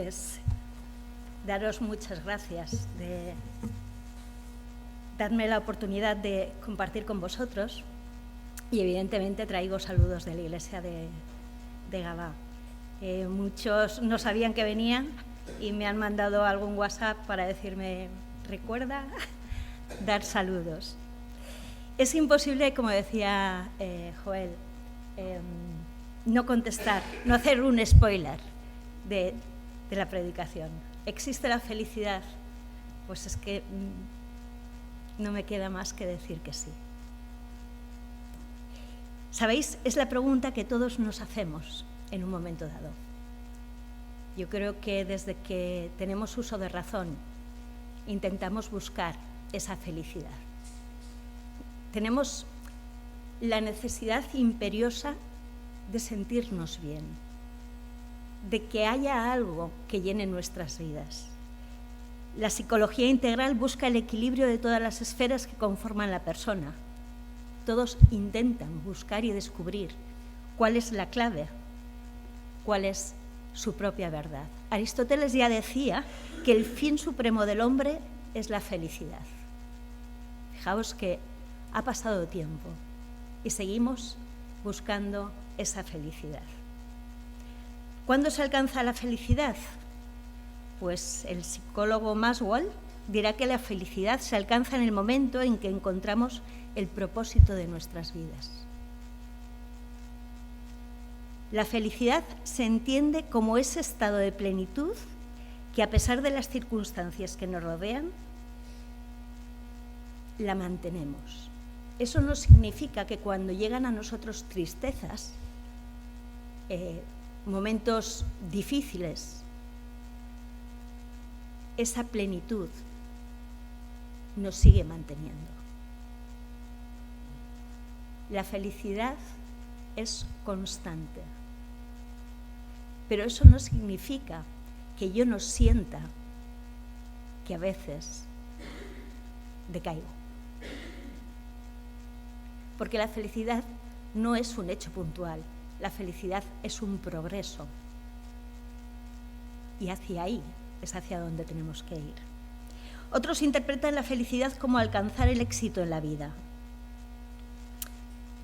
pues daros muchas gracias de darme la oportunidad de compartir con vosotros y evidentemente traigo saludos de la iglesia de Gabá. Muchos no sabían que venían y me han mandado algún WhatsApp para decirme, recuerda dar saludos. Es imposible, como decía Joel, no contestar, no hacer un spoiler de la predicación. ¿Existe la felicidad? Pues es que no me queda más que decir que sí. ¿Sabéis? Es la pregunta que todos nos hacemos en un momento dado. Yo creo que desde que tenemos uso de razón, intentamos buscar esa felicidad. Tenemos la necesidad imperiosa de sentirnos bien, de que haya algo que llene nuestras vidas. La psicología integral busca el equilibrio de todas las esferas que conforman la persona. Todos intentan buscar y descubrir cuál es la clave, cuál es su propia verdad. Aristóteles ya decía que el fin supremo del hombre es la felicidad. Fijaos que ha pasado tiempo y seguimos buscando esa felicidad. ¿Cuándo se alcanza la felicidad? Pues el psicólogo Maslow dirá que la felicidad se alcanza en el momento en que encontramos el propósito de nuestras vidas. La felicidad se entiende como ese estado de plenitud que, a pesar de las circunstancias que nos rodean, la mantenemos. Eso no significa que cuando llegan a nosotros tristezas, momentos difíciles, esa plenitud nos sigue manteniendo. La felicidad es constante, pero eso no significa que yo no sienta que a veces decaigo. Porque la felicidad no es un hecho puntual, la felicidad es un progreso. Y hacia ahí es hacia donde tenemos que ir. Otros interpretan la felicidad como alcanzar el éxito en la vida.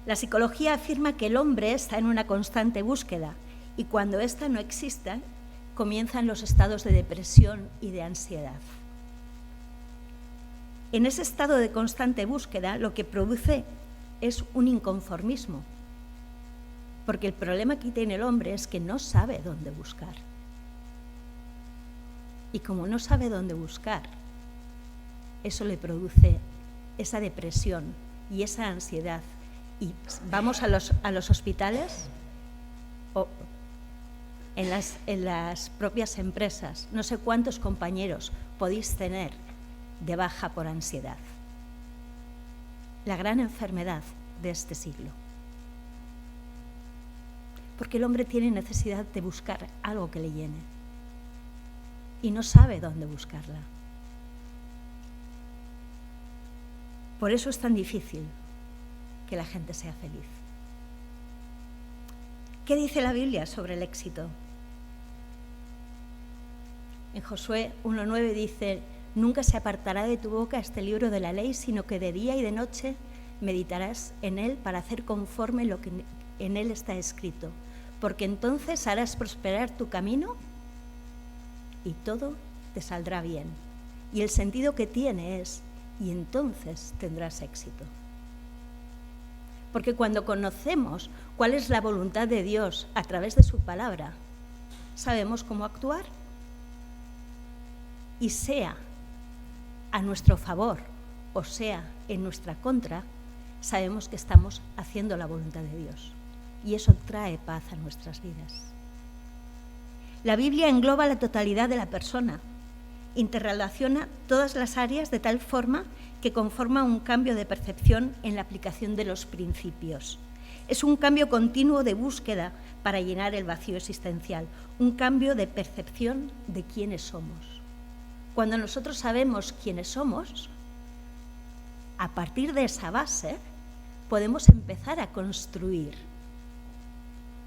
La psicología afirma que el hombre está en una constante búsqueda y cuando ésta no exista, comienzan los estados de depresión y de ansiedad. En ese estado de constante búsqueda, lo que produce es un inconformismo, porque el problema que tiene el hombre es que no sabe dónde buscar. Y como no sabe dónde buscar, eso le produce esa depresión y esa ansiedad. Y vamos a los hospitales o en las propias empresas, no sé cuántos compañeros podéis tener de baja por ansiedad. La gran enfermedad de este siglo. Porque el hombre tiene necesidad de buscar algo que le llene y no sabe dónde buscarla. Por eso es tan difícil que la gente sea feliz. ¿Qué dice la Biblia sobre el éxito? En Josué 1:9 dice: nunca se apartará de tu boca este libro de la ley, sino que de día y de noche meditarás en él para hacer conforme lo que en él está escrito, porque entonces harás prosperar tu camino y todo te saldrá bien. Y el sentido que tiene es: y entonces tendrás éxito. Porque cuando conocemos cuál es la voluntad de Dios a través de su palabra, sabemos cómo actuar. Y sea a nuestro favor o sea en nuestra contra, sabemos que estamos haciendo la voluntad de Dios. Y eso trae paz a nuestras vidas. La Biblia engloba la totalidad de la persona, interrelaciona todas las áreas de tal forma que conforma un cambio de percepción en la aplicación de los principios. Es un cambio continuo de búsqueda para llenar el vacío existencial, un cambio de percepción de quiénes somos. Cuando nosotros sabemos quiénes somos, a partir de esa base podemos empezar a construir,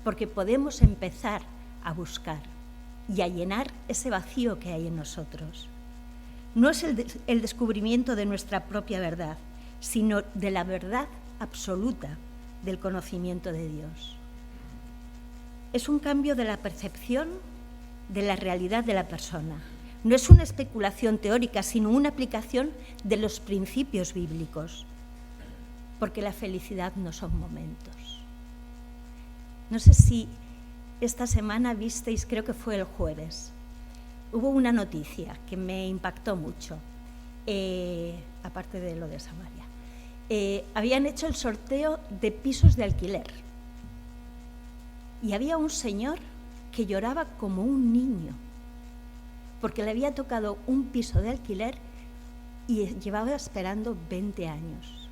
porque podemos empezar a buscar. y a llenar ese vacío que hay en nosotros. No es el descubrimiento de nuestra propia verdad, sino de la verdad absoluta del conocimiento de Dios. Es un cambio de la percepción de la realidad de la persona. No es una especulación teórica, sino una aplicación de los principios bíblicos, porque la felicidad no son momentos. No sé si esta semana visteis, creo que fue el jueves, hubo una noticia que me impactó mucho, aparte de lo de Samaria. Habían hecho el sorteo de pisos de alquiler y había un señor que lloraba como un niño porque le había tocado un piso de alquiler y llevaba esperando 20 años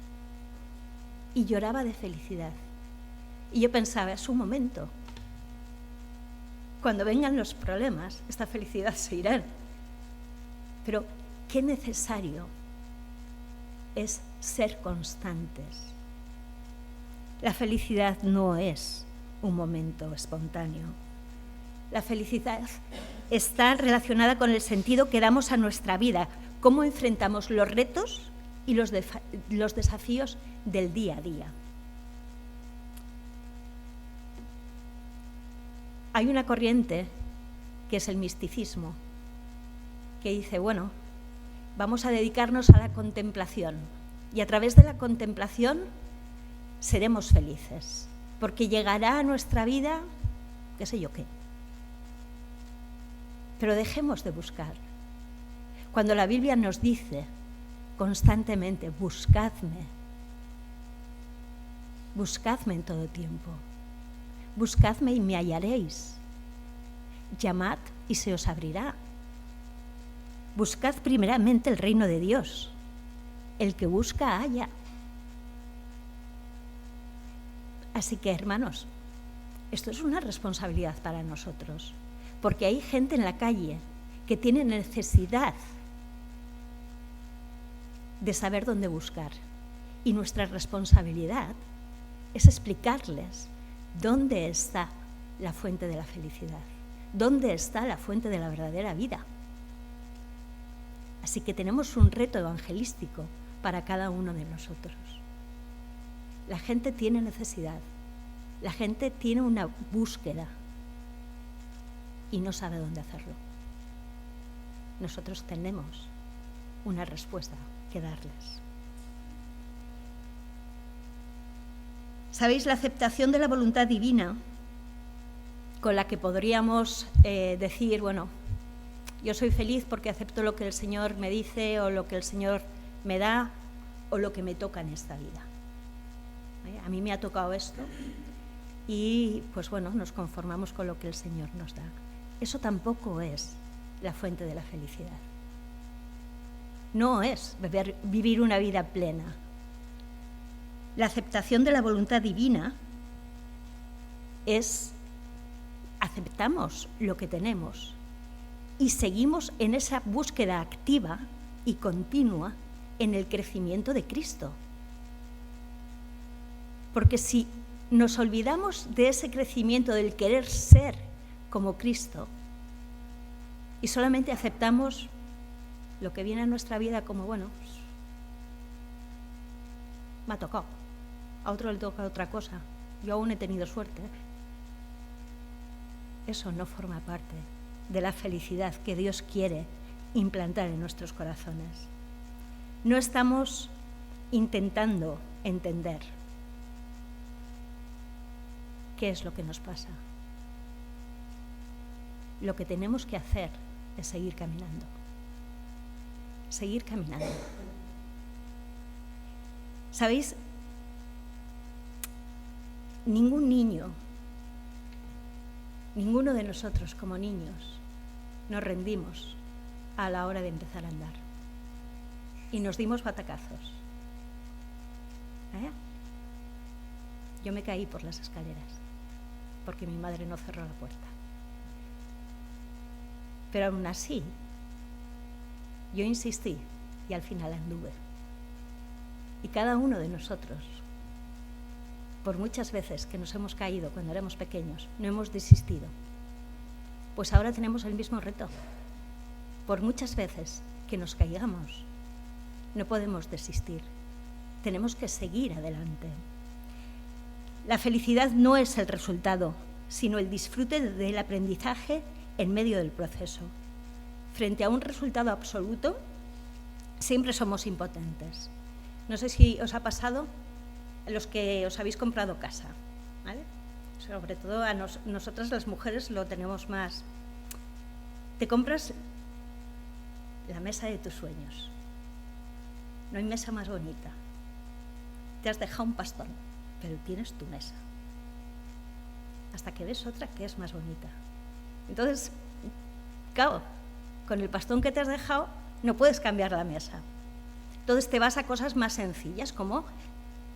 y lloraba de felicidad. Y yo pensaba, es un momento, cuando vengan los problemas, esta felicidad se irá. Pero qué necesario es ser constantes. La felicidad no es un momento espontáneo. La felicidad está relacionada con el sentido que damos a nuestra vida, cómo enfrentamos los retos y los desafíos del día a día. Hay una corriente que es el misticismo, que dice, bueno, vamos a dedicarnos a la contemplación y a través de la contemplación seremos felices, porque llegará a nuestra vida, qué sé yo qué. Pero dejemos de buscar. Cuando la Biblia nos dice constantemente, buscadme en todo tiempo, buscadme y me hallaréis, llamad y se os abrirá. Buscad primeramente el reino de Dios, el que busca halla. Así que, hermanos, esto es una responsabilidad para nosotros, porque hay gente en la calle que tiene necesidad de saber dónde buscar. Y nuestra responsabilidad es explicarles dónde está la fuente de la felicidad, dónde está la fuente de la verdadera vida. Así que tenemos un reto evangelístico para cada uno de nosotros. La gente tiene necesidad, la gente tiene una búsqueda y no sabe dónde hacerlo. Nosotros tenemos una respuesta que darles. ¿Sabéis? La aceptación de la voluntad divina, con la que podríamos decir, bueno, yo soy feliz porque acepto lo que el Señor me dice o lo que el Señor me da o lo que me toca en esta vida. A mí me ha tocado esto y pues bueno, nos conformamos con lo que el Señor nos da. Eso tampoco es la fuente de la felicidad. No es vivir una vida plena. La aceptación de la voluntad divina es aceptamos lo que tenemos y seguimos en esa búsqueda activa y continua en el crecimiento de Cristo. Porque si nos olvidamos de ese crecimiento, del querer ser como Cristo, y solamente aceptamos lo que viene a nuestra vida como, bueno, pues, me ha tocado, a otro le toca otra cosa, yo aún he tenido suerte. Eso no forma parte de la felicidad que Dios quiere implantar en nuestros corazones. No estamos intentando entender qué es lo que nos pasa. Lo que tenemos que hacer es seguir caminando. Seguir caminando. ¿Sabéis? Ningún niño, ninguno de nosotros como niños, nos rendimos a la hora de empezar a andar. Y nos dimos batacazos. Yo me caí por las escaleras porque mi madre no cerró la puerta. Pero aún así, yo insistí y al final anduve. Y cada uno de nosotros, por muchas veces que nos hemos caído cuando éramos pequeños, no hemos desistido, Pues ahora tenemos el mismo reto. Por muchas veces que nos caigamos, no podemos desistir. Tenemos que seguir adelante. La felicidad no es el resultado, sino el disfrute del aprendizaje en medio del proceso. Frente a un resultado absoluto, siempre somos impotentes. No sé si os ha pasado a los que os habéis comprado casa, ¿vale? Sobre todo a nosotras las mujeres lo tenemos más. Te compras la mesa de tus sueños. No hay mesa más bonita. Te has dejado un pastón, pero tienes tu mesa. Hasta que ves otra que es más bonita. Entonces, claro, con el pastón que te has dejado no puedes cambiar la mesa. Entonces te vas a cosas más sencillas como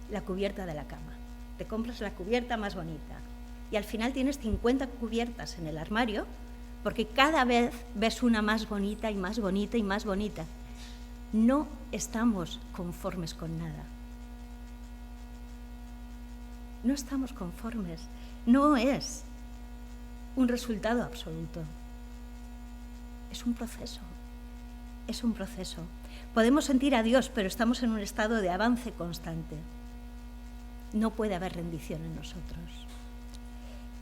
la cubierta de la cama. Te compras la cubierta más bonita y al final tienes 50 cubiertas en el armario porque cada vez ves una más bonita y más bonita y más bonita. No estamos conformes con nada. No estamos conformes. No es un resultado absoluto. Es un proceso. Es un proceso. Podemos sentir a Dios, pero estamos en un estado de avance constante. No puede haber rendición en nosotros.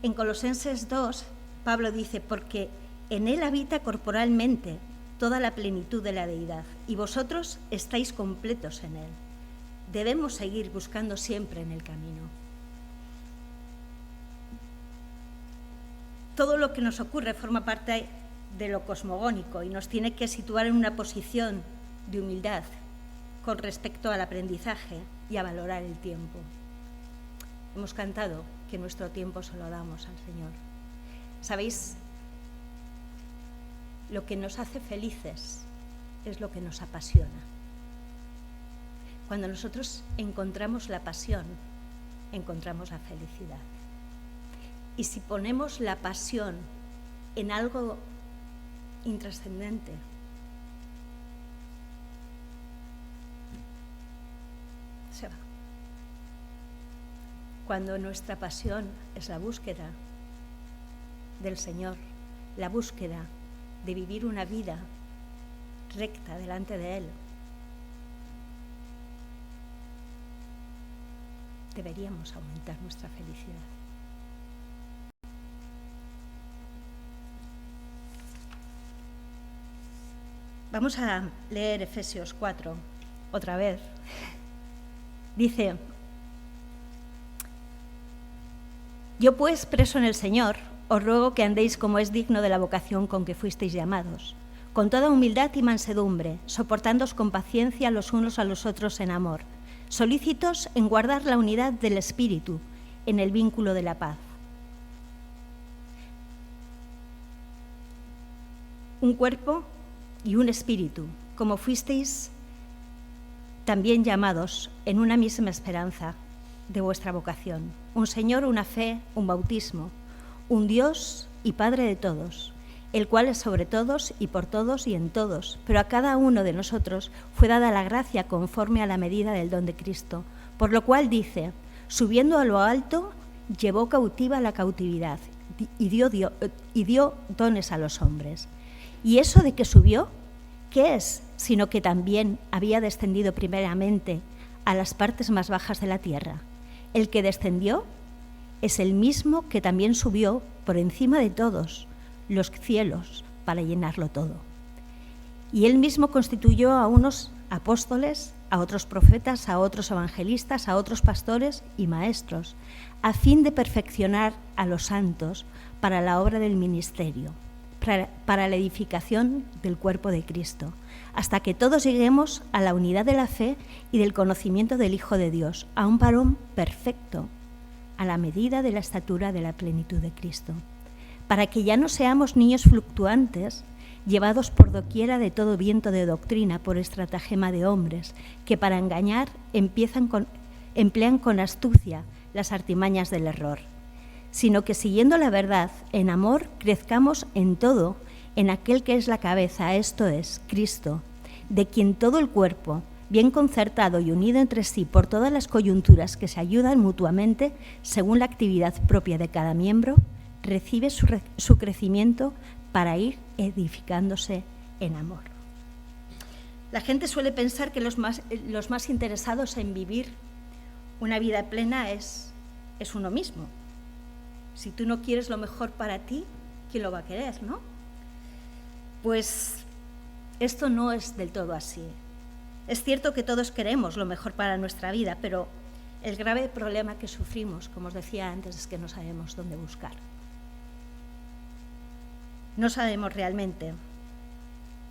En Colosenses 2, Pablo dice, porque en Él habita corporalmente toda la plenitud de la deidad, y vosotros estáis completos en Él. Debemos seguir buscando siempre en el camino. Todo lo que nos ocurre forma parte de lo cosmogónico y nos tiene que situar en una posición de humildad con respecto al aprendizaje y a valorar el tiempo. Hemos cantado que nuestro tiempo se lo damos al Señor. ¿Sabéis? Lo que nos hace felices es lo que nos apasiona. Cuando nosotros encontramos la pasión, encontramos la felicidad. Y si ponemos la pasión en algo intrascendente, se va. Cuando nuestra pasión es la búsqueda del Señor, la búsqueda de vivir una vida recta delante de Él, deberíamos aumentar nuestra felicidad. Vamos a leer Efesios 4 otra vez. Dice: Yo pues, preso en el Señor, os ruego que andéis como es digno de la vocación con que fuisteis llamados, con toda humildad y mansedumbre, soportándoos con paciencia los unos a los otros en amor, solícitos en guardar la unidad del Espíritu en el vínculo de la paz. Un cuerpo y un espíritu, como fuisteis también llamados en una misma esperanza de vuestra vocación. Un Señor, una fe, un bautismo, un Dios y Padre de todos, el cual es sobre todos y por todos y en todos, pero a cada uno de nosotros fue dada la gracia conforme a la medida del don de Cristo, por lo cual dice, subiendo a lo alto, llevó cautiva la cautividad y dio dones a los hombres. ¿Y eso de que subió? ¿Qué es? Sino que también había descendido primeramente a las partes más bajas de la tierra. El que descendió es el mismo que también subió por encima de todos los cielos para llenarlo todo. Y él mismo constituyó a unos apóstoles, a otros profetas, a otros evangelistas, a otros pastores y maestros, a fin de perfeccionar a los santos para la obra del ministerio, para la edificación del cuerpo de Cristo, hasta que todos lleguemos a la unidad de la fe y del conocimiento del Hijo de Dios, a un varón perfecto, a la medida de la estatura de la plenitud de Cristo, para que ya no seamos niños fluctuantes, llevados por doquiera de todo viento de doctrina por estratagema de hombres, que para engañar emplean con astucia las artimañas del error, sino que siguiendo la verdad, en amor, crezcamos en todo, en aquel que es la cabeza, esto es, Cristo, de quien todo el cuerpo, bien concertado y unido entre sí por todas las coyunturas que se ayudan mutuamente según la actividad propia de cada miembro, recibe su crecimiento para ir edificándose en amor. La gente suele pensar que los más interesados en vivir una vida plena es uno mismo. Si tú no quieres lo mejor para ti, ¿quién lo va a querer, no? Pues esto no es del todo así. Es cierto que todos queremos lo mejor para nuestra vida, pero el grave problema que sufrimos, como os decía antes, es que no sabemos dónde buscar. No sabemos realmente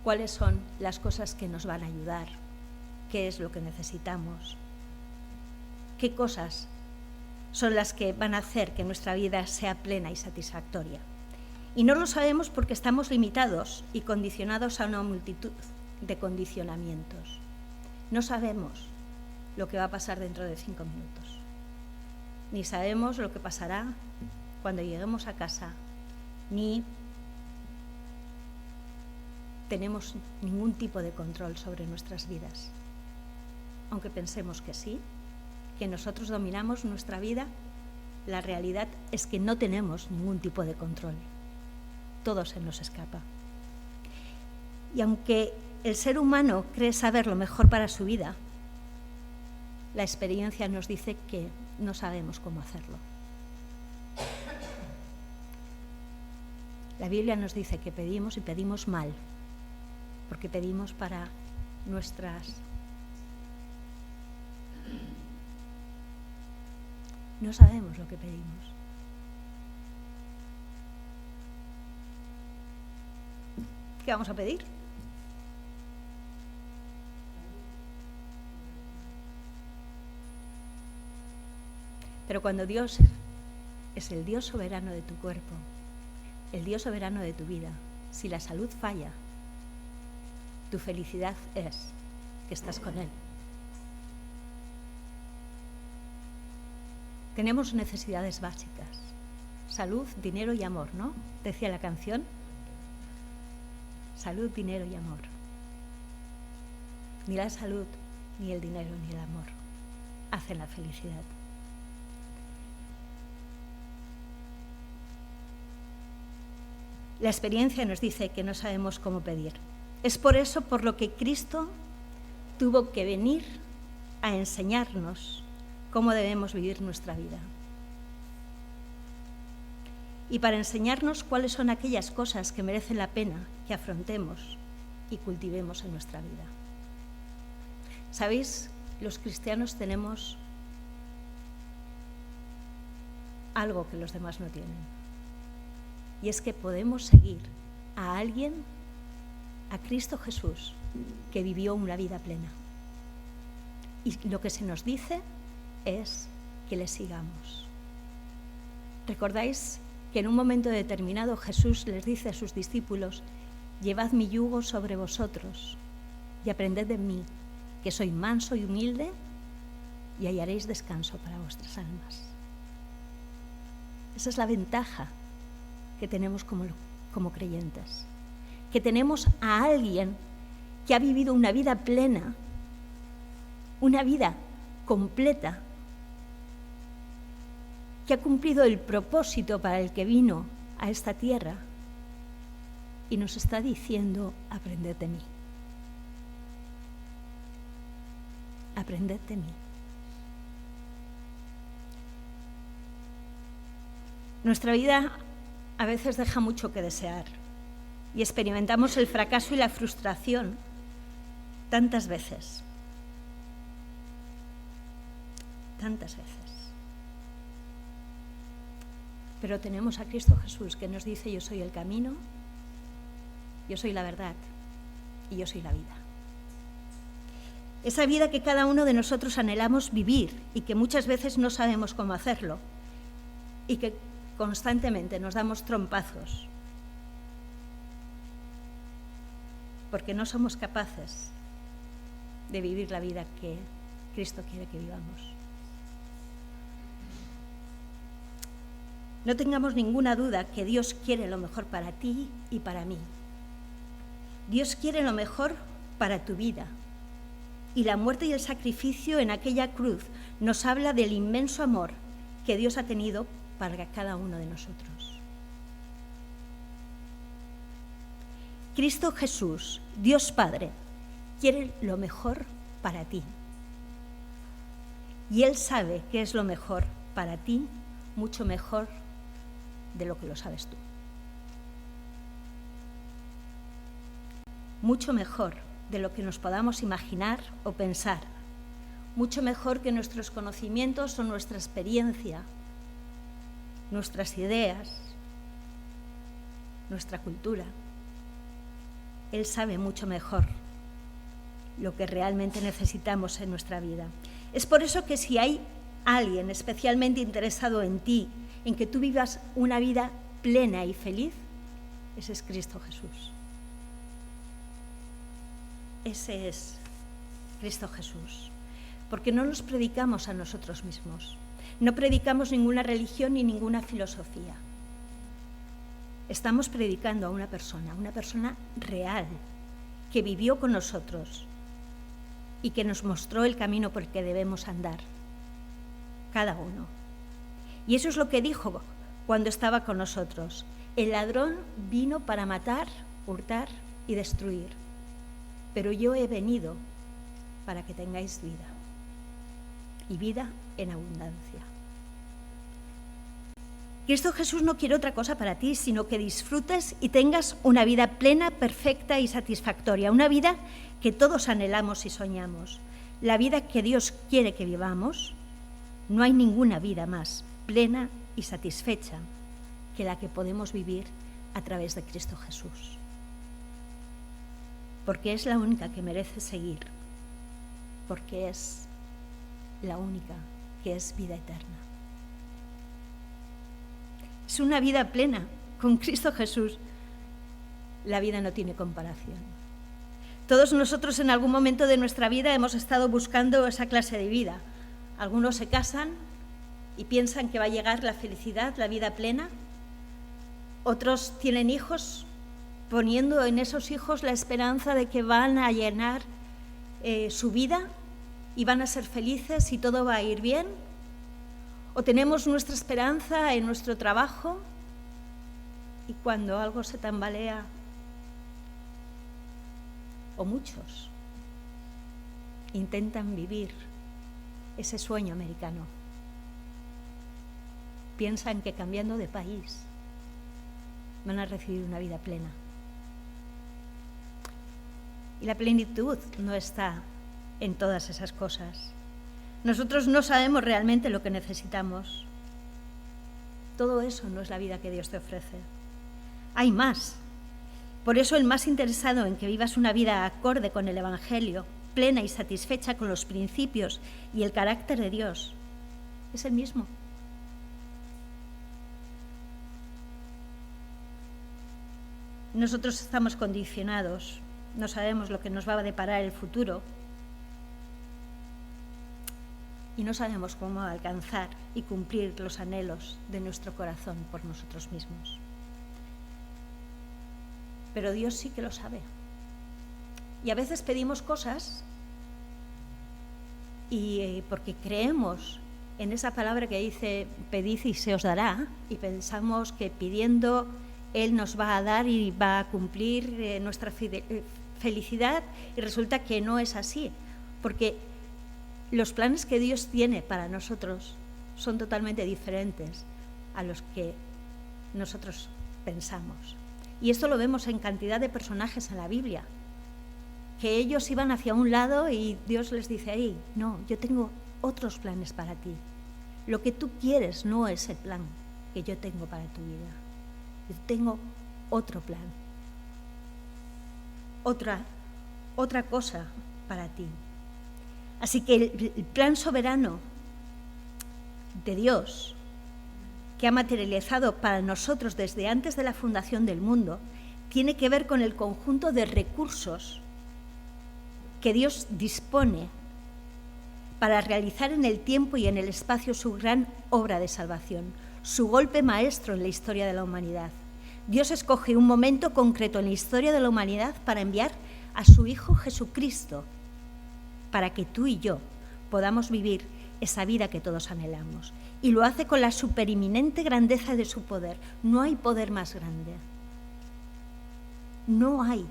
cuáles son las cosas que nos van a ayudar, qué es lo que necesitamos, qué cosas son las que van a hacer que nuestra vida sea plena y satisfactoria. Y no lo sabemos porque estamos limitados y condicionados a una multitud de condicionamientos. No sabemos lo que va a pasar dentro de 5 minutos, ni sabemos lo que pasará cuando lleguemos a casa, ni tenemos ningún tipo de control sobre nuestras vidas. Aunque pensemos que sí, que nosotros dominamos nuestra vida, la realidad es que no tenemos ningún tipo de control. Todo se nos escapa. Y aunque el ser humano cree saber lo mejor para su vida, la experiencia nos dice que no sabemos cómo hacerlo. La Biblia nos dice que pedimos y pedimos mal, porque pedimos para nuestras... No sabemos lo que pedimos. ¿Qué vamos a pedir? Pero cuando Dios es el Dios soberano de tu cuerpo, el Dios soberano de tu vida, si la salud falla, tu felicidad es que estás con Él. Tenemos necesidades básicas: salud, dinero y amor, ¿no? Decía la canción. Salud, dinero y amor. Ni la salud, ni el dinero, ni el amor hacen la felicidad. La experiencia nos dice que no sabemos cómo pedir. Es por eso por lo que Cristo tuvo que venir a enseñarnos cómo debemos vivir nuestra vida. Y para enseñarnos cuáles son aquellas cosas que merecen la pena que afrontemos y cultivemos en nuestra vida. ¿Sabéis? Los cristianos tenemos algo que los demás no tienen. Y es que podemos seguir a alguien, a Cristo Jesús, que vivió una vida plena. Y lo que se nos dice es que le sigamos. ¿Recordáis que en un momento determinado Jesús les dice a sus discípulos: llevad mi yugo sobre vosotros y aprended de mí, que soy manso y humilde, y hallaréis descanso para vuestras almas? Esa es la ventaja que tenemos como creyentes, que tenemos a alguien que ha vivido una vida plena, una vida completa, que ha cumplido el propósito para el que vino a esta tierra y nos está diciendo: aprended de mí. Aprended de mí. Nuestra vida a veces deja mucho que desear y experimentamos el fracaso y la frustración tantas veces. Tantas veces. Pero tenemos a Cristo Jesús que nos dice: yo soy el camino, yo soy la verdad y yo soy la vida. Esa vida que cada uno de nosotros anhelamos vivir y que muchas veces no sabemos cómo hacerlo y que constantemente nos damos trompazos porque no somos capaces de vivir la vida que Cristo quiere que vivamos. No tengamos ninguna duda que Dios quiere lo mejor para ti y para mí. Dios quiere lo mejor para tu vida. Y la muerte y el sacrificio en aquella cruz nos habla del inmenso amor que Dios ha tenido para cada uno de nosotros. Cristo Jesús, Dios Padre, quiere lo mejor para ti. Y Él sabe qué es lo mejor para ti, mucho mejor de lo que lo sabes tú. Mucho mejor de lo que nos podamos imaginar o pensar. Mucho mejor que nuestros conocimientos o nuestra experiencia, nuestras ideas, nuestra cultura. Él sabe mucho mejor lo que realmente necesitamos en nuestra vida. Es por eso que si hay alguien especialmente interesado en ti, en que tú vivas una vida plena y feliz, ese es Cristo Jesús. Ese es Cristo Jesús. Porque no nos predicamos a nosotros mismos. No predicamos ninguna religión ni ninguna filosofía. Estamos predicando a una persona real, que vivió con nosotros y que nos mostró el camino por el que debemos andar, cada uno. Y eso es lo que dijo cuando estaba con nosotros. El ladrón vino para matar, hurtar y destruir, pero yo he venido para que tengáis vida, y vida en abundancia. Cristo Jesús no quiere otra cosa para ti, sino que disfrutes y tengas una vida plena, perfecta y satisfactoria, una vida que todos anhelamos y soñamos. La vida que Dios quiere que vivamos, no hay ninguna vida más plena y satisfecha que la que podemos vivir a través de Cristo Jesús. Porque es la única que merece seguir, porque es la única que es vida eterna. Es una vida plena. Con Cristo Jesús, la vida no tiene comparación. Todos nosotros en algún momento de nuestra vida hemos estado buscando esa clase de vida. Algunos se casan y piensan que va a llegar la felicidad, la vida plena. Otros tienen hijos, poniendo en esos hijos la esperanza de que van a llenar su vida y van a ser felices y todo va a ir bien. O tenemos nuestra esperanza en nuestro trabajo y cuando algo se tambalea, o muchos intentan vivir ese sueño americano, piensan que cambiando de país van a recibir una vida plena. Y la plenitud no está en todas esas cosas. Nosotros no sabemos realmente lo que necesitamos. Todo eso no es la vida que Dios te ofrece. Hay más. Por eso el más interesado en que vivas una vida acorde con el Evangelio, plena y satisfecha con los principios y el carácter de Dios, es el mismo. Nosotros estamos condicionados, no sabemos lo que nos va a deparar el futuro, y no sabemos cómo alcanzar y cumplir los anhelos de nuestro corazón por nosotros mismos. Pero Dios sí que lo sabe. Y a veces pedimos cosas y porque creemos en esa palabra que dice, pedid y se os dará, y pensamos que pidiendo Él nos va a dar y va a cumplir nuestra felicidad, y resulta que no es así, porque los planes que Dios tiene para nosotros son totalmente diferentes a los que nosotros pensamos. Y esto lo vemos en cantidad de personajes en la Biblia, que ellos iban hacia un lado y Dios les dice ahí, no, yo tengo otros planes para ti. Lo que tú quieres no es el plan que yo tengo para tu vida. Yo tengo otro plan, otra cosa para ti. Así que el plan soberano de Dios, que ha materializado para nosotros desde antes de la fundación del mundo, tiene que ver con el conjunto de recursos que Dios dispone para realizar en el tiempo y en el espacio su gran obra de salvación, su golpe maestro en la historia de la humanidad. Dios escoge un momento concreto en la historia de la humanidad para enviar a su Hijo Jesucristo, para que tú y yo podamos vivir esa vida que todos anhelamos. Y lo hace con la superinminente grandeza de su poder. No hay poder más grande. No hay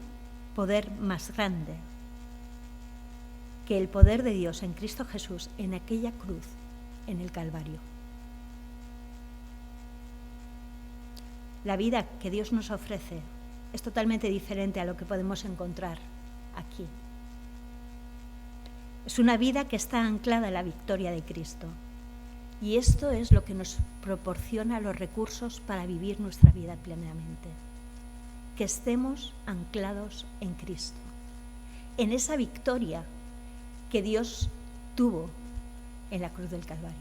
poder más grande que el poder de Dios en Cristo Jesús, en aquella cruz, en el Calvario. La vida que Dios nos ofrece es totalmente diferente a lo que podemos encontrar aquí. Es una vida que está anclada en la victoria de Cristo. Y esto es lo que nos proporciona los recursos para vivir nuestra vida plenamente. Que estemos anclados en Cristo, en esa victoria que Dios tuvo en la cruz del Calvario.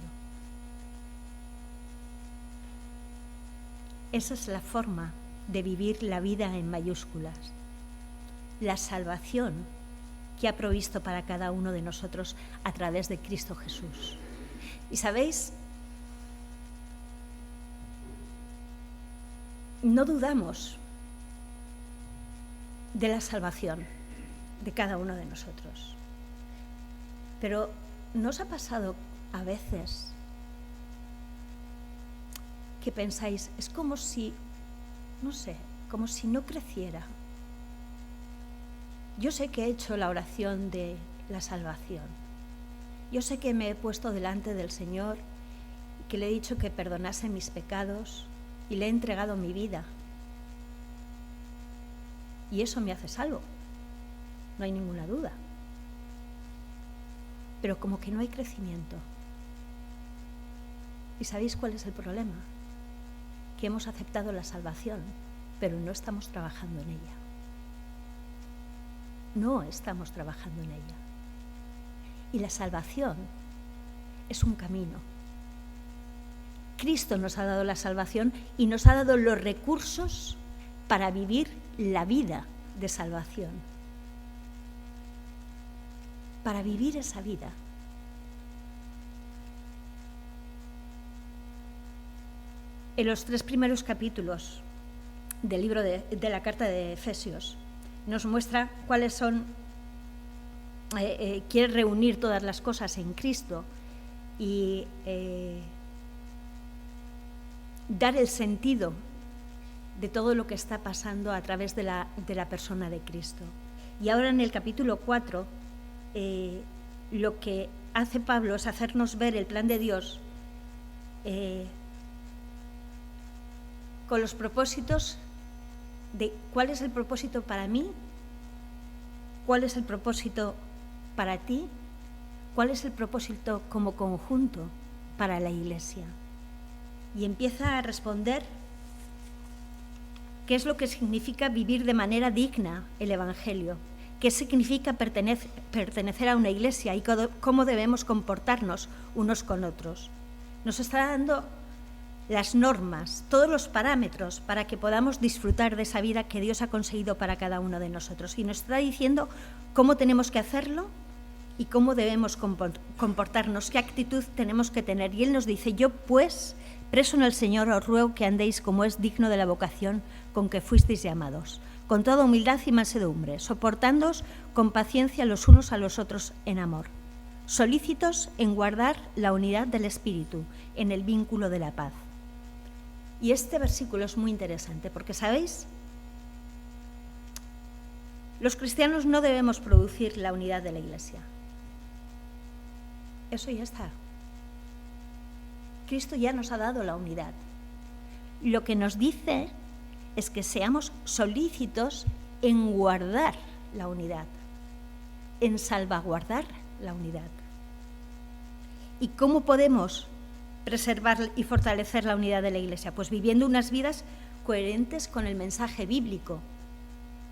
Esa es la forma de vivir la vida en mayúsculas. La salvación que ha provisto para cada uno de nosotros a través de Cristo Jesús. Y sabéis, no dudamos de la salvación de cada uno de nosotros. Pero ¿no os ha pasado a veces que pensáis, es como si, no sé, como si no creciera? Yo sé que he hecho la oración de la salvación. Yo sé que me he puesto delante del Señor y que le he dicho que perdonase mis pecados y le he entregado mi vida. Y eso me hace salvo, no hay ninguna duda. Pero como que no hay crecimiento. ¿Y sabéis cuál es el problema? Que hemos aceptado la salvación, pero no estamos trabajando en ella. No estamos trabajando en ella. Y la salvación es un camino. Cristo nos ha dado la salvación y nos ha dado los recursos para vivir la vida de salvación. Para vivir esa vida. En los 3 primeros capítulos del libro de la carta de Efesios nos muestra cuáles son, quiere reunir todas las cosas en Cristo y dar el sentido de todo lo que está pasando a través de la persona de Cristo. Y ahora en el capítulo 4, lo que hace Pablo es hacernos ver el plan de Dios con los propósitos de cuál es el propósito para mí, cuál es el propósito para ti, cuál es el propósito como conjunto para la Iglesia. Y empieza a responder qué es lo que significa vivir de manera digna el Evangelio, qué significa pertenecer a una iglesia y cómo debemos comportarnos unos con otros. Nos está dando las normas, todos los parámetros para que podamos disfrutar de esa vida que Dios ha conseguido para cada uno de nosotros. Y nos está diciendo cómo tenemos que hacerlo y cómo debemos comportarnos, qué actitud tenemos que tener. Y Él nos dice, yo pues, preso en el Señor, os ruego que andéis como es digno de la vocación con que fuisteis llamados, con toda humildad y mansedumbre, soportándoos con paciencia los unos a los otros en amor, solícitos en guardar la unidad del Espíritu en el vínculo de la paz. Y este versículo es muy interesante porque, ¿sabéis? Los cristianos no debemos producir la unidad de la Iglesia. Eso ya está. Cristo ya nos ha dado la unidad. Lo que nos dice es que seamos solícitos en guardar la unidad, en salvaguardar la unidad. ¿Y cómo podemos preservar y fortalecer la unidad de la Iglesia? Pues viviendo unas vidas coherentes con el mensaje bíblico,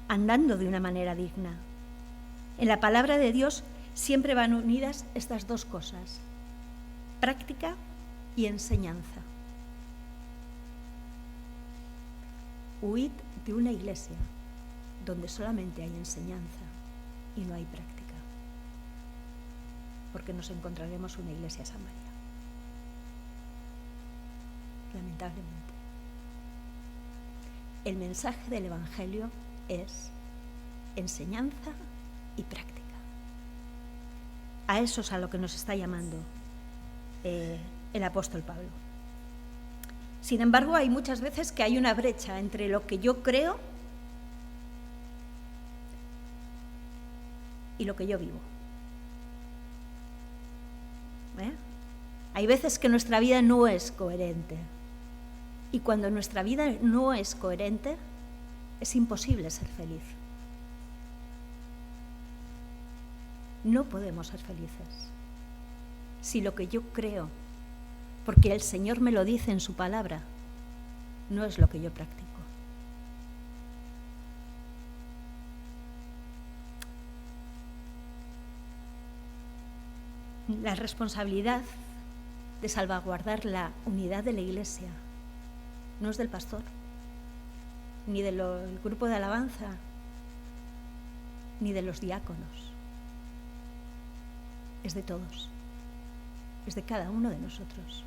andando de una manera digna. En la palabra de Dios siempre van unidas estas dos cosas, práctica y enseñanza. Huid de una iglesia donde solamente hay enseñanza y no hay práctica, porque nos encontraremos una iglesia Samaria. Lamentablemente. El mensaje del Evangelio es enseñanza y práctica. A eso es a lo que nos está llamando el apóstol Pablo. Sin embargo, hay muchas veces que hay una brecha entre lo que yo creo y lo que yo vivo. Hay veces que nuestra vida no es coherente. Y cuando nuestra vida no es coherente, es imposible ser feliz. No podemos ser felices si lo que yo creo, porque el Señor me lo dice en su palabra, no es lo que yo practico. La responsabilidad de salvaguardar la unidad de la Iglesia no es del pastor, ni del grupo de alabanza, ni de los diáconos. Es de todos, es de cada uno de nosotros.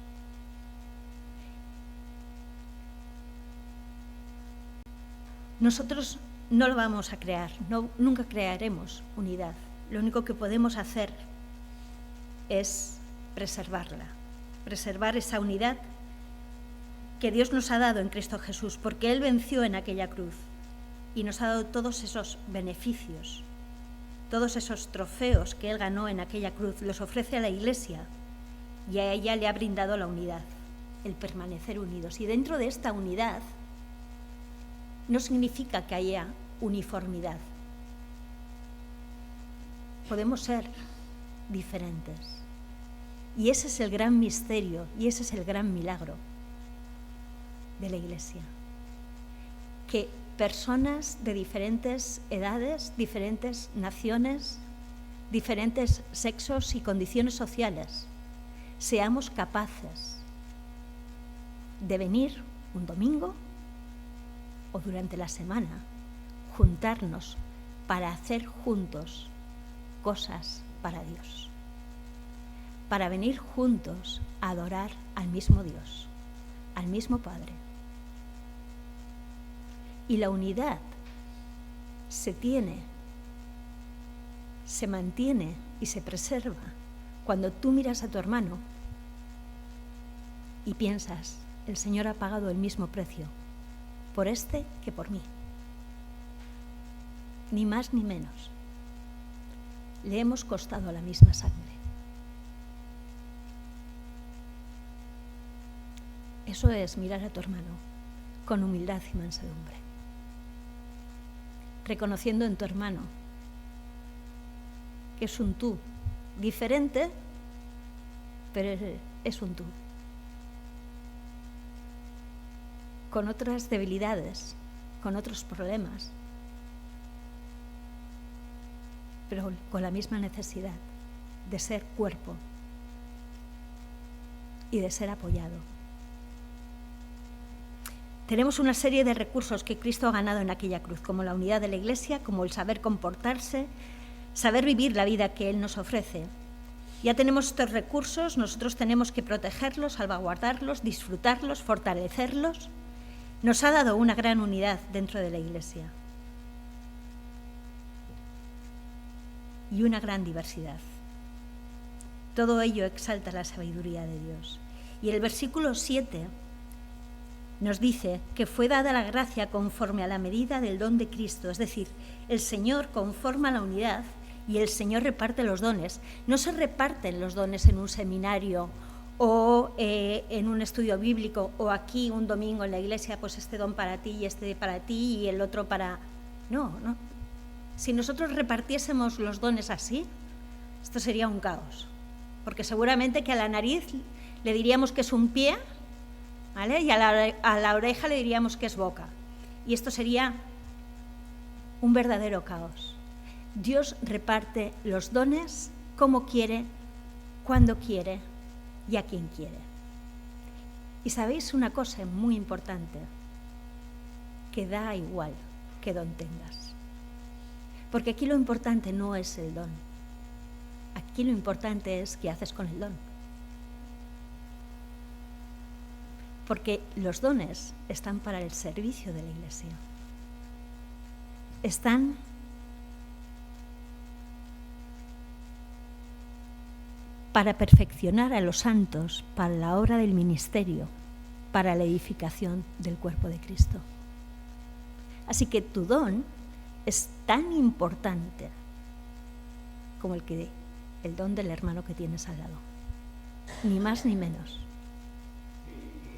Nosotros no lo vamos a crear, nunca crearemos unidad. Lo único que podemos hacer es preservarla, preservar esa unidad que Dios nos ha dado en Cristo Jesús, porque Él venció en aquella cruz y nos ha dado todos esos beneficios, todos esos trofeos que Él ganó en aquella cruz, los ofrece a la Iglesia y a ella le ha brindado la unidad, el permanecer unidos. Y dentro de esta unidad no significa que haya uniformidad. Podemos ser diferentes. Y ese es el gran misterio y ese es el gran milagro de la Iglesia. Que personas de diferentes edades, diferentes naciones, diferentes sexos y condiciones sociales seamos capaces de venir un domingo o durante la semana, juntarnos para hacer juntos cosas para Dios, para venir juntos a adorar al mismo Dios, al mismo Padre. Y la unidad se mantiene y se preserva cuando tú miras a tu hermano y piensas, el Señor ha pagado el mismo precio por este que por mí. Ni más ni menos. Le hemos costado la misma sangre. Eso es mirar a tu hermano con humildad y mansedumbre, reconociendo en tu hermano que es un tú diferente, pero es un tú, con otras debilidades, con otros problemas, pero con la misma necesidad de ser cuerpo y de ser apoyado. Tenemos una serie de recursos que Cristo ha ganado en aquella cruz, como la unidad de la Iglesia, como el saber comportarse, saber vivir la vida que Él nos ofrece. Ya tenemos estos recursos, nosotros tenemos que protegerlos, salvaguardarlos, disfrutarlos, fortalecerlos. Nos ha dado una gran unidad dentro de la Iglesia y una gran diversidad. Todo ello exalta la sabiduría de Dios. Y el versículo 7 nos dice que fue dada la gracia conforme a la medida del don de Cristo, es decir, el Señor conforma la unidad y el Señor reparte los dones. No se reparten los dones en un seminario o en un estudio bíblico o aquí un domingo en la iglesia, pues este don para ti y este para ti y el otro para... No. Si nosotros repartiésemos los dones así, esto sería un caos, porque seguramente que a la nariz le diríamos que es un pie, ¿vale? Y a la oreja le diríamos que es boca. Y esto sería un verdadero caos. Dios reparte los dones como quiere, cuando quiere y a quien quiere. Y sabéis una cosa muy importante, que da igual qué don tengas. Porque aquí lo importante no es el don. Aquí lo importante es qué haces con el don. Porque los dones están para el servicio de la Iglesia. Están para perfeccionar a los santos, para la obra del ministerio, para la edificación del cuerpo de Cristo. Así que tu don es tan importante como el don del hermano que tienes al lado. Ni más ni menos.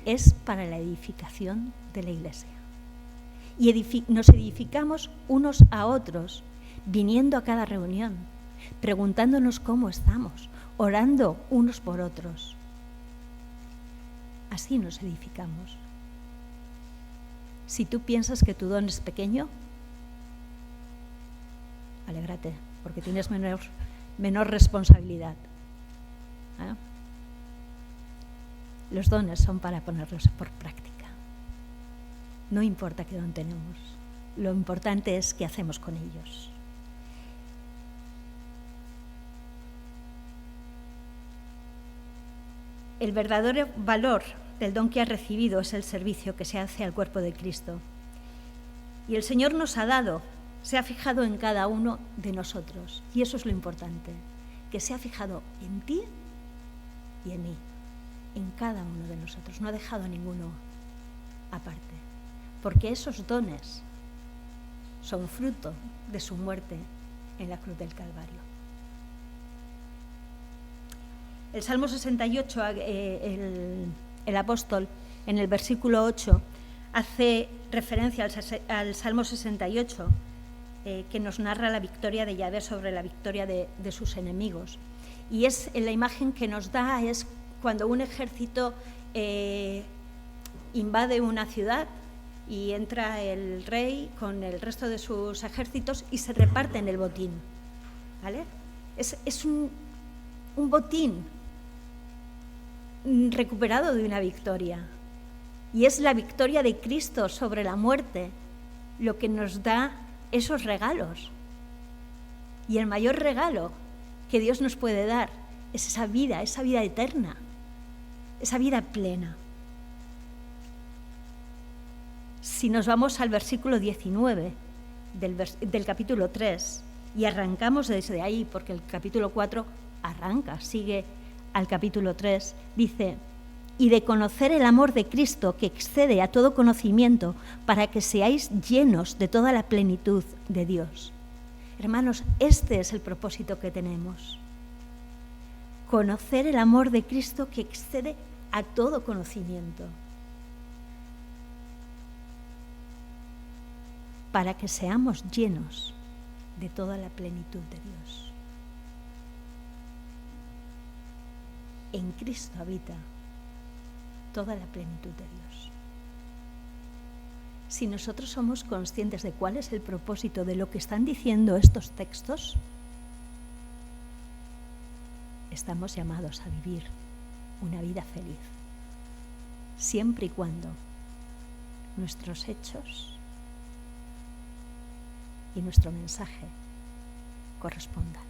Es para la edificación de la Iglesia. Y nos edificamos unos a otros, viniendo a cada reunión, preguntándonos cómo estamos, orando unos por otros. Así nos edificamos. Si tú piensas que tu don es pequeño, alégrate, porque tienes menor responsabilidad. ¿Eh? Los dones son para ponerlos por práctica. No importa qué don tenemos, lo importante es qué hacemos con ellos. El verdadero valor del don que has recibido es el servicio que se hace al cuerpo de Cristo. Y el Señor nos ha dado, se ha fijado en cada uno de nosotros. Y eso es lo importante, que se ha fijado en ti y en mí, en cada uno de nosotros. No ha dejado a ninguno aparte. Porque esos dones son fruto de su muerte en la cruz del Calvario. El Salmo 68, el apóstol, en el versículo 8, hace referencia al Salmo 68, que nos narra la victoria de Yahvé sobre la victoria de sus enemigos. Y es la imagen que nos da es cuando un ejército invade una ciudad y entra el rey con el resto de sus ejércitos y se reparten el botín. ¿Vale? Es un botín recuperado de una victoria. Y es la victoria de Cristo sobre la muerte lo que nos da esos regalos. Y el mayor regalo que Dios nos puede dar es esa vida eterna, esa vida plena. Si nos vamos al versículo 19 del capítulo 3 y arrancamos desde ahí, porque el capítulo 4 sigue al capítulo 3, dice: y de conocer el amor de Cristo que excede a todo conocimiento, para que seáis llenos de toda la plenitud de Dios. Hermanos, este es el propósito que tenemos. Conocer el amor de Cristo que excede a todo conocimiento, para que seamos llenos de toda la plenitud de Dios. En Cristo habita toda la plenitud de Dios. Si nosotros somos conscientes de cuál es el propósito de lo que están diciendo estos textos, estamos llamados a vivir una vida feliz, siempre y cuando nuestros hechos y nuestro mensaje correspondan.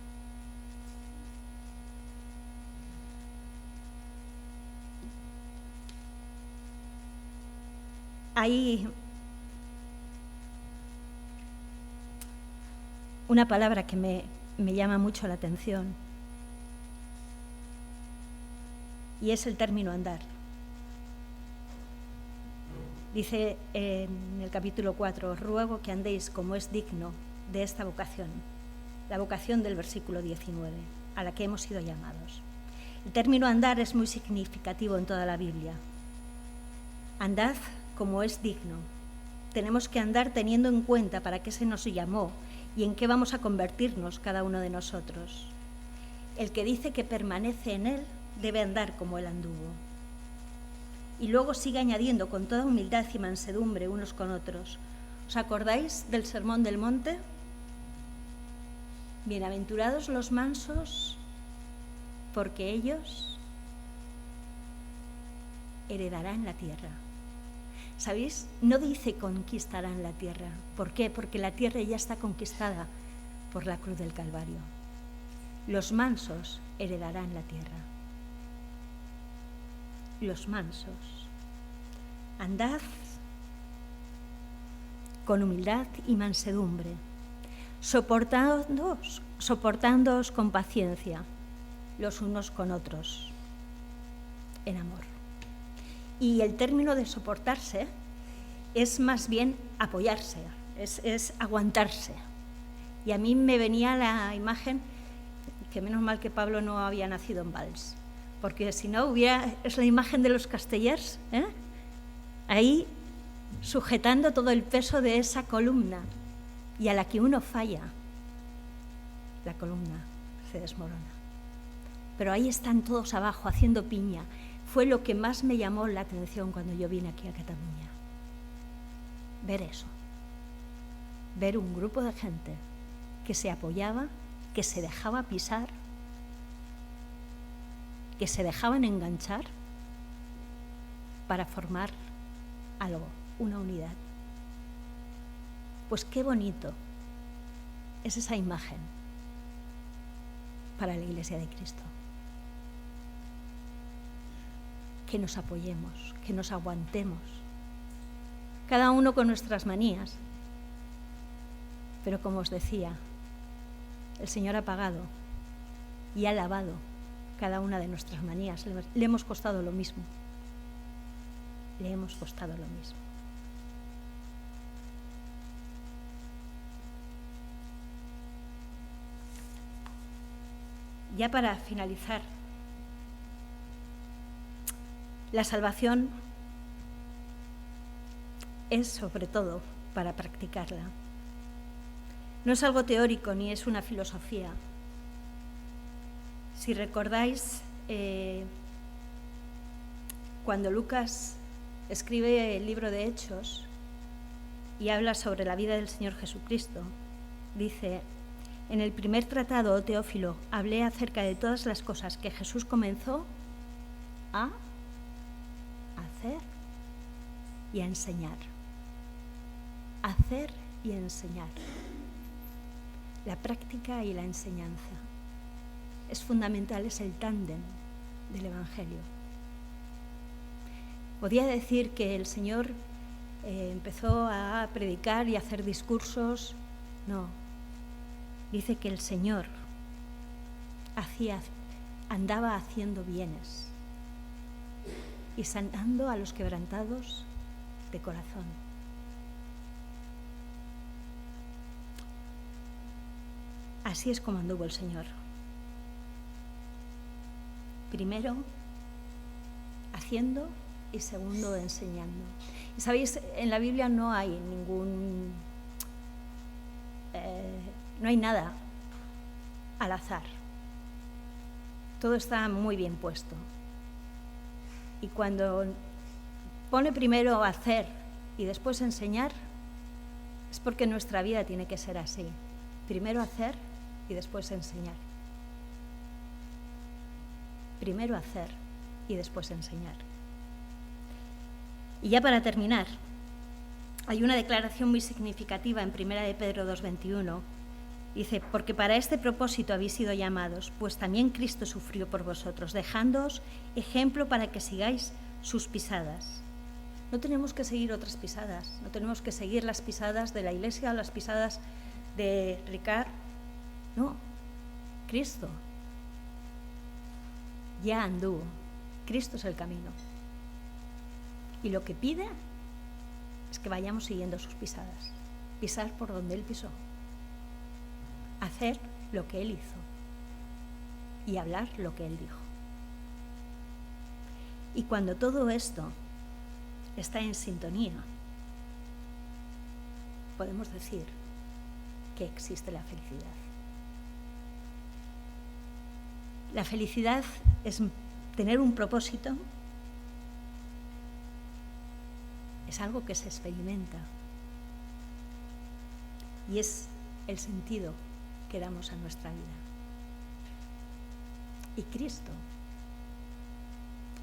Hay una palabra que me llama mucho la atención y es el término andar. Dice en el capítulo 4: os ruego que andéis como es digno de esta vocación, la vocación del versículo 19, a la que hemos sido llamados. El término andar es muy significativo en toda la Biblia. Andad como es digno. Tenemos que andar teniendo en cuenta para qué se nos llamó y en qué vamos a convertirnos cada uno de nosotros. El que dice que permanece en él debe andar como él anduvo. Y luego sigue añadiendo: con toda humildad y mansedumbre unos con otros. ¿Os acordáis del Sermón del Monte? Bienaventurados los mansos, porque ellos heredarán la tierra. ¿Sabéis? No dice conquistarán la tierra. ¿Por qué? Porque la tierra ya está conquistada por la cruz del Calvario. Los mansos heredarán la tierra. Los mansos. Andad con humildad y mansedumbre, soportándoos con paciencia los unos con otros, en amor. Y el término de soportarse es más bien apoyarse, es aguantarse. Y a mí me venía la imagen que menos mal que Pablo no había nacido en Valls, porque si no es la imagen de los castellers, ahí sujetando todo el peso de esa columna, y a la que uno falla, la columna se desmorona. Pero ahí están todos abajo haciendo piña. Fue lo que más me llamó la atención cuando yo vine aquí a Cataluña. Ver eso. Ver un grupo de gente que se apoyaba, que se dejaba pisar, que se dejaban enganchar para formar algo, una unidad. Pues qué bonito es esa imagen para la Iglesia de Cristo. Que nos apoyemos, que nos aguantemos, cada uno con nuestras manías. Pero como os decía, el Señor ha pagado y ha lavado cada una de nuestras manías. Le hemos costado lo mismo. Le hemos costado lo mismo. Ya para finalizar, la salvación es sobre todo para practicarla. No es algo teórico ni es una filosofía. Si recordáis, cuando Lucas escribe el libro de Hechos y habla sobre la vida del Señor Jesucristo, dice: en el primer tratado, oh Teófilo, hablé acerca de todas las cosas que Jesús comenzó a hacer y a enseñar. Hacer y enseñar. La práctica y la enseñanza. Es fundamental, es el tándem del Evangelio. Podía decir que el Señor empezó a predicar y a hacer discursos. No. Dice que el Señor andaba haciendo bienes y sanando a los quebrantados de corazón. Así es como anduvo el Señor. Primero, haciendo, y segundo, enseñando. Y sabéis, en la Biblia no hay no hay nada al azar. Todo está muy bien puesto. Y cuando pone primero hacer y después enseñar, es porque nuestra vida tiene que ser así. Primero hacer y después enseñar. Primero hacer y después enseñar. Y ya para terminar, hay una declaración muy significativa en 1 de Pedro 2:21. Dice: porque para este propósito habéis sido llamados, pues también Cristo sufrió por vosotros, dejándoos ejemplo para que sigáis sus pisadas. No tenemos que seguir otras pisadas, no tenemos que seguir las pisadas de la Iglesia o las pisadas de Ricard. No, Cristo ya anduvo. Cristo es el camino. Y lo que pide es que vayamos siguiendo sus pisadas. Pisar por donde Él pisó. Hacer lo que Él hizo. Y hablar lo que Él dijo. Y cuando todo esto está en sintonía, podemos decir que existe la felicidad. La felicidad es tener un propósito, es algo que se experimenta y es el sentido que damos a nuestra vida. Y Cristo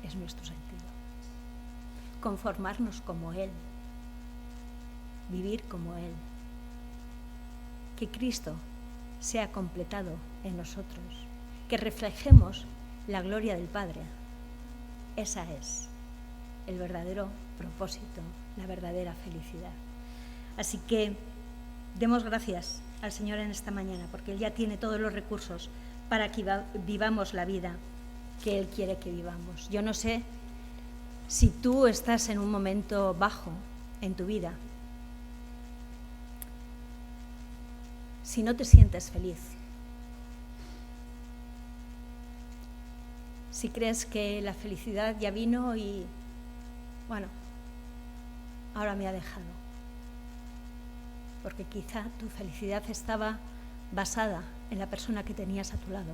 es nuestro sentido. Conformarnos como Él, vivir como Él. Que Cristo sea completado en nosotros, que reflejemos la gloria del Padre. Esa es el verdadero propósito, la verdadera felicidad. Así que demos gracias al Señor en esta mañana, porque Él ya tiene todos los recursos para que vivamos la vida que Él quiere que vivamos. Yo no sé si tú estás en un momento bajo en tu vida, si no te sientes feliz, Si crees que la felicidad ya vino y, bueno, ahora me ha dejado. Porque quizá tu felicidad estaba basada en la persona que tenías a tu lado.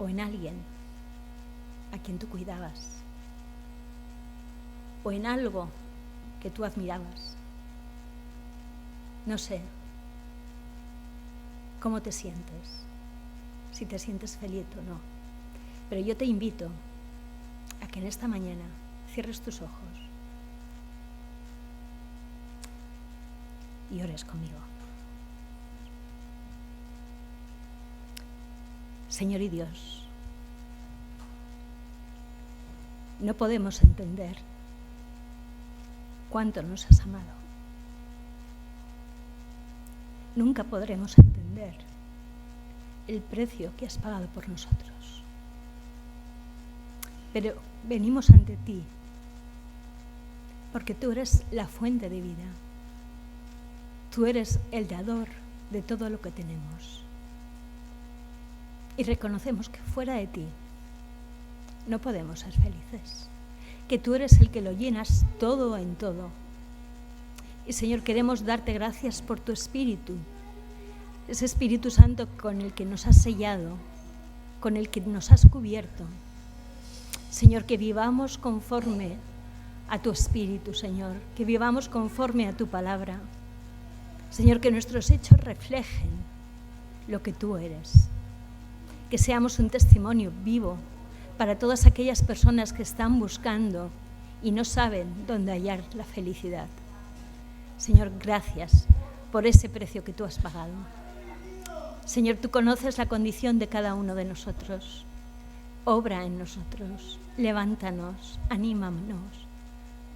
O en alguien a quien tú cuidabas. O en algo que tú admirabas. No sé cómo te sientes, si te sientes feliz o no. Pero yo te invito a que en esta mañana cierres tus ojos y ores conmigo. Señor y Dios, no podemos entender cuánto nos has amado. Nunca podremos entender el precio que has pagado por nosotros. Pero venimos ante ti porque tú eres la fuente de vida. Tú eres el dador de todo lo que tenemos. Y reconocemos que fuera de ti no podemos ser felices. Que tú eres el que lo llenas todo en todo. Y Señor, queremos darte gracias por tu Espíritu. Ese Espíritu Santo con el que nos has sellado, con el que nos has cubierto. Señor, que vivamos conforme a tu Espíritu, Señor. Que vivamos conforme a tu palabra. Señor, que nuestros hechos reflejen lo que tú eres. Que seamos un testimonio vivo para todas aquellas personas que están buscando y no saben dónde hallar la felicidad. Señor, gracias por ese precio que tú has pagado. Señor, tú conoces la condición de cada uno de nosotros. Obra en nosotros, levántanos, anímanos.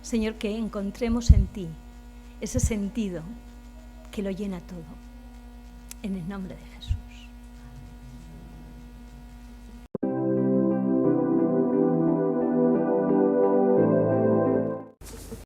Señor, que encontremos en ti ese sentido que lo llena todo. En el nombre de Jesús.